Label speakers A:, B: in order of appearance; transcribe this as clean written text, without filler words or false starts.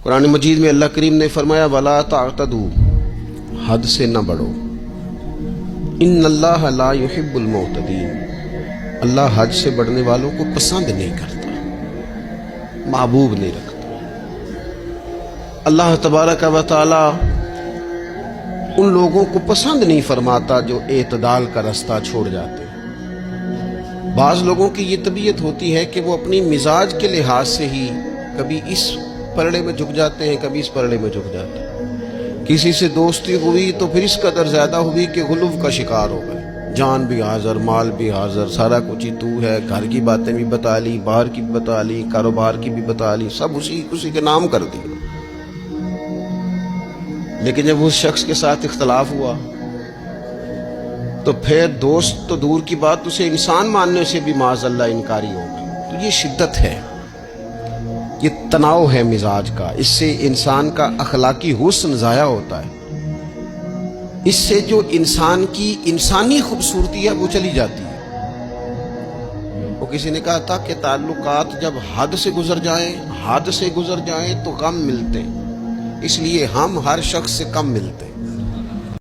A: قرآن مجید میں اللہ کریم نے فرمایا وَلَا تَعْتَدُوا، حد سے نہ بڑھو، ان اللہ لا يحب المعتدین، اللہ حد سے بڑھنے والوں کو پسند نہیں کرتا، محبوب نہیں رکھتا۔ اللہ تبارک و تعالی ان لوگوں کو پسند نہیں فرماتا جو اعتدال کا رستہ چھوڑ جاتے ہیں۔ بعض لوگوں کی یہ طبیعت ہوتی ہے کہ وہ اپنی مزاج کے لحاظ سے ہی کبھی اس پرڑے میں جھک جاتے ہیں، کبھی اس پرڑے میں جھک جاتے ہیں۔ کسی سے دوستی ہوئی تو پھر اس قدر زیادہ ہوئی کہ غلو کا شکار ہو گئے، جان بھی حاضر، مال بھی حاضر، سارا کچھ ہی تو ہے، گھر کی باتیں بھی بتا لی، باہر کی بھی بتا لی، کاروبار کی بھی بتا لی، سب اسی کے نام کر دی۔ لیکن جب اس شخص کے ساتھ اختلاف ہوا تو پھر دوست تو دور کی بات، اسے انسان ماننے سے بھی معاذ اللہ انکاری ہو گئی۔ تو یہ شدت ہے، یہ تناؤ ہے مزاج کا، اس سے انسان کا اخلاقی حسن ضائع ہوتا ہے، اس سے جو انسان کی انسانی خوبصورتی ہے وہ چلی جاتی ہے۔ وہ کسی نے کہا تھا کہ تعلقات جب حد سے گزر جائیں تو غم ملتے ہیں، اس لیے ہم ہر شخص سے کم ملتے ہیں۔